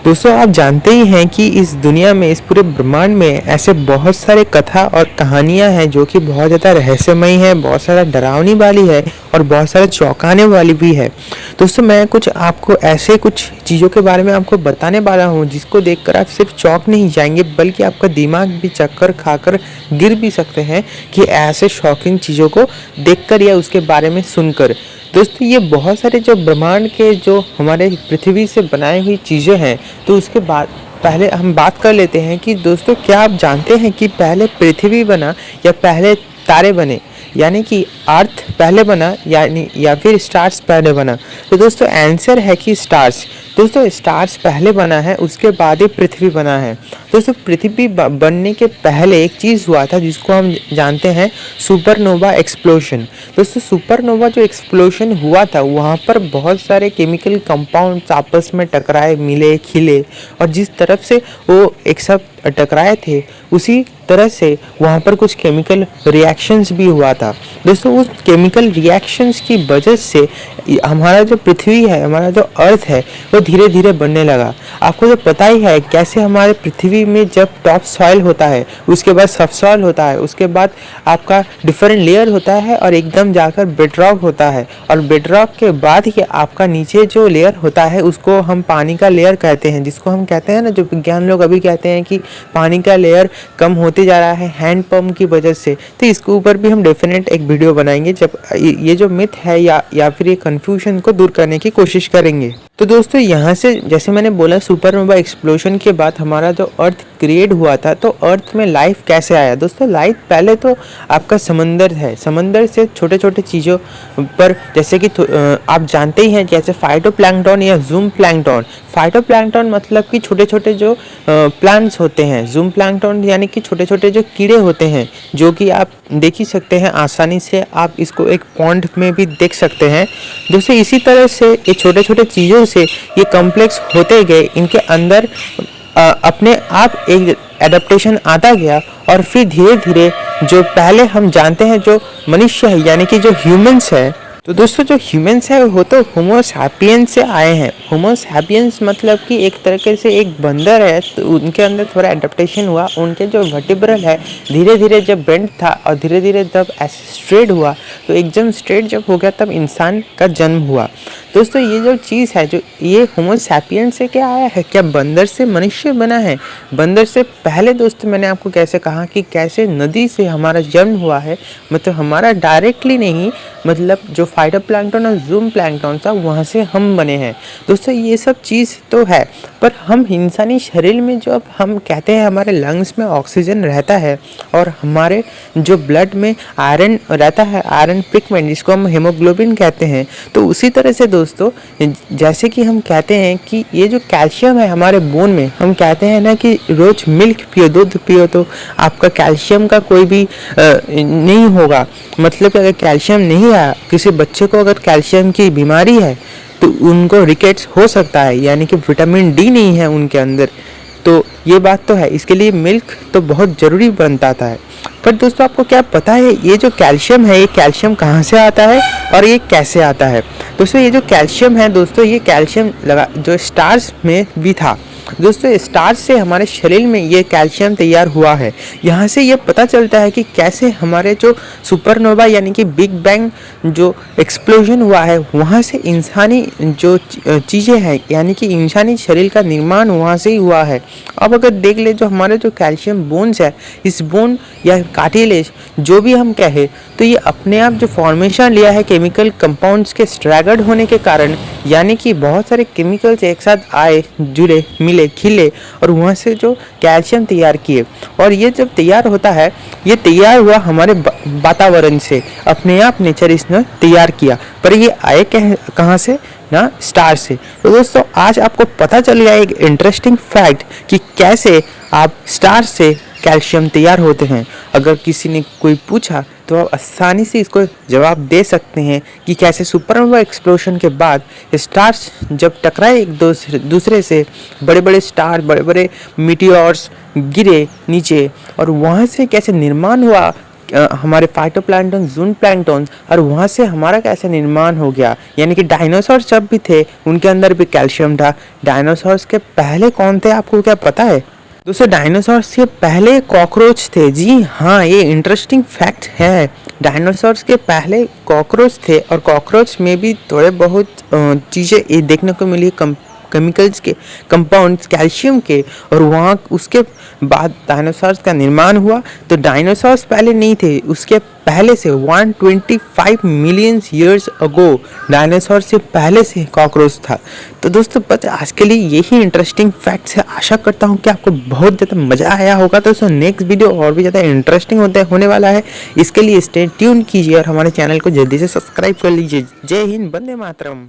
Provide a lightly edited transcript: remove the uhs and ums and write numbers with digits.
दोस्तों आप जानते ही हैं कि इस दुनिया में, इस पूरे ब्रह्मांड में ऐसे बहुत सारे कथा और कहानियाँ हैं जो कि बहुत ज़्यादा रहस्यमयी है, बहुत सारा डरावनी वाली है और बहुत सारा चौंकाने वाली भी है। दोस्तों मैं कुछ आपको ऐसे कुछ चीज़ों के बारे में आपको बताने वाला हूँ जिसको देखकर आप सिर्फ चौंक नहीं जाएंगे बल्कि आपका दिमाग भी चक्कर खाकर गिर भी सकते हैं कि ऐसे शॉकिंग चीज़ों को देखकर या उसके बारे में सुनकर। दोस्तों ये बहुत सारे जो ब्रह्मांड के जो हमारे पृथ्वी से बनाई हुई चीज़ें हैं, तो उसके बाद पहले हम बात कर लेते हैं कि दोस्तों क्या आप जानते हैं कि पहले पृथ्वी बना या पहले तारे बने, यानी कि अर्थ पहले बना यानी या फिर स्टार्स पहले बना। तो दोस्तों आंसर है कि स्टार्स। दोस्तों स्टार्स पहले बना है, उसके बाद ही पृथ्वी बना है। दोस्तों पृथ्वी बनने के पहले एक चीज़ हुआ था जिसको हम जानते हैं सुपरनोवा एक्सप्लोशन। दोस्तों सुपरनोवा जो एक्सप्लोशन हुआ था वहाँ पर बहुत सारे केमिकल कंपाउंड्स आपस में टकराए, मिले, खिले और जिस तरफ से वो एक साथ टकराए थे उसी तरह से वहाँ पर कुछ केमिकल रिएक्शंस भी हुआ था। दोस्तों उस केमिकल रिएक्शंस की वजह से हमारा जो पृथ्वी है, हमारा जो अर्थ है, वो धीरे धीरे बनने लगा। आपको तो पता ही है कैसे हमारे पृथ्वी में जब टॉप सॉइल होता है, उसके बाद सब सॉइल होता है, उसके बाद आपका डिफरेंट लेयर होता है और एकदम जाकर बेडरॉक होता है और बेडरॉक के बाद ही आपका नीचे जो लेयर होता है उसको हम पानी का लेयर कहते हैं, जिसको हम कहते हैं ना, जो विज्ञान लोग अभी कहते हैं कि पानी का लेयर कम होते जा रहा है हैंडपंप की वजह से। तो इसके ऊपर भी हम डेफिनेट एक वीडियो बनाएंगे जब ये जो मिथ है या फिर ये कन्फ्यूजन को दूर करने की कोशिश करेंगे। तो दोस्तों यहाँ से जैसे मैंने बोला सुपरनोवा एक्सप्लोजन के बाद हमारा जो अर्थ क्रिएट हुआ था, तो अर्थ में लाइफ कैसे आया। दोस्तों लाइफ पहले तो आपका समंदर है, समंदर से छोटे छोटे चीज़ों पर, जैसे कि आप जानते ही हैं जैसे फाइटोप्लैंक्टन या ज़ूम प्लैंक्टन। फाइटोप्लैंक्टन मतलब कि छोटे छोटे जो प्लांट्स होते हैं, ज़ूम प्लैंक्टन यानी कि छोटे छोटे जो कीड़े होते हैं जो कि आप देख ही सकते हैं आसानी से, आप इसको एक पॉन्ड में भी देख सकते हैं। दोस्तों इसी तरह से ये छोटे छोटे चीज़ों से ये कॉम्प्लेक्स होते गए, इनके अंदर अपने आप एक एडेप्टेशन आता गया और फिर धीरे धीरे जो पहले हम जानते हैं जो मनुष्य है यानी कि जो ह्यूमंस है, तो दोस्तों जो ह्यूमंस है वो तो होमो सैपियंस से आए हैं। होमो सैपियंस मतलब कि एक तरीके से एक बंदर है, तो उनके अंदर थोड़ा एडेप्टेशन हुआ, उनके जो वर्टिब्रल है धीरे धीरे जब बेंड था और धीरे धीरे जब ऐसे स्ट्रेट हुआ, तो एकदम स्ट्रेट जब हो गया तब इंसान का जन्म हुआ। दोस्तों ये जो चीज़ है, जो ये होमो सैपियंस से क्या आया है, क्या बंदर से मनुष्य बना है। बंदर से पहले दोस्तों मैंने आपको कैसे कहा कि कैसे नदी से हमारा जन्म हुआ है, मतलब हमारा डायरेक्टली नहीं, मतलब जो फाइटोप्लैंक्टन और ज़ूम प्लैंक्टन था वहाँ से हम बने हैं। दोस्तों ये सब चीज़ तो है, पर हम इंसानी शरीर में जो अब हम कहते हैं हमारे लंग्स में ऑक्सीजन रहता है और हमारे जो ब्लड में आयरन रहता है, आयरन पिगमेंट जिसको हम हेमोग्लोबिन कहते हैं, तो उसी तरह से दोस्तों जैसे कि हम कहते हैं कि ये जो कैल्शियम है हमारे बोन में, हम कहते हैं ना कि रोज़ मिल्क पियो, दूध पियो तो आपका कैल्शियम का कोई भी नहीं होगा। मतलब कि अगर कैल्शियम नहीं आया, किसी बच्चे को अगर कैल्शियम की बीमारी है तो उनको रिकेट्स हो सकता है, यानी कि विटामिन डी नहीं है उनके अंदर। तो ये बात तो है, इसके लिए मिल्क तो बहुत ज़रूरी बनता है। पर दोस्तों आपको क्या पता है ये जो कैल्शियम है, ये कैल्शियम कहाँ से आता है और ये कैसे आता है। दोस्तों ये जो कैल्शियम है दोस्तों, ये कैल्शियम लगा जो स्टार्स में भी था। दोस्तों स्टार्स से हमारे शरीर में ये कैल्शियम तैयार हुआ है। यहाँ से ये पता चलता है कि कैसे हमारे जो सुपरनोवा यानी कि बिग बैंग जो एक्सप्लोजन हुआ है वहाँ से इंसानी जो चीज़ें हैं यानी कि इंसानी शरीर का निर्माण वहाँ से ही हुआ है। अब अगर देख ले जो हमारे जो कैल्शियम बोन्स है, इस बोन या कार्टिलेज जो भी हम कहें, तो ये अपने आप जो फॉर्मेशन लिया है केमिकल कंपाउंड्स के स्ट्रैगर्ड होने के कारण, यानी कि बहुत सारे केमिकल्स एक साथ आए, जुड़े, मिले, खिले और वहाँ से जो कैल्शियम तैयार किए। और ये जब तैयार होता है, ये तैयार हुआ हमारे वातावरण से, अपने आप नेचर इसने तैयार किया। पर ये आए कहाँ से ना, स्टार से। तो दोस्तों आज आपको पता चल गया एक इंटरेस्टिंग फैक्ट कि कैसे आप स्टार से कैल्शियम तैयार होते हैं। अगर किसी ने कोई पूछा तो आप आसानी से इसको जवाब दे सकते हैं कि कैसे सुपरनोवा एक्सप्लोजन के बाद स्टार्स जब टकराए एक दूसरे से, बड़े बड़े स्टार, बड़े बड़े मीटियोर्स गिरे नीचे और वहाँ से कैसे निर्माण हुआ हमारे फाइटोप्लैंक्टन, ज़ूनोप्लैंक्टन, और वहाँ से हमारा कैसे निर्माण हो गया। यानी कि डायनासोर्स जब भी थे उनके अंदर भी कैल्शियम था। डायनासोर्स के पहले कौन थे आपको क्या पता है? दोस्तों डायनासोर्स के पहले कॉकरोच थे। जी हाँ, ये इंटरेस्टिंग फैक्ट है। डायनासोर्स के पहले कॉकरोच थे और कॉकरोच में भी थोड़े बहुत चीज़ें ये देखने को मिली, केमिकल्स के कंपाउंड्स, कैल्शियम के, और वहाँ उसके बाद डायनासोर्स का निर्माण हुआ। तो डायनासोर्स पहले नहीं थे, उसके पहले से 125 मिलियन ईयर्स अगो डायनासोर से पहले से कॉकरोच था। तो दोस्तों बस आज के लिए यही इंटरेस्टिंग फैक्ट्स है। आशा करता हूँ कि आपको बहुत ज़्यादा मज़ा आया होगा। तो दोस्तों नेक्स्ट वीडियो और भी ज़्यादा इंटरेस्टिंग होने वाला है। इसके लिए स्टे ट्यून कीजिए और हमारे चैनल को जल्दी से सब्सक्राइब कर लीजिए। जय हिंद, वंदे मातरम।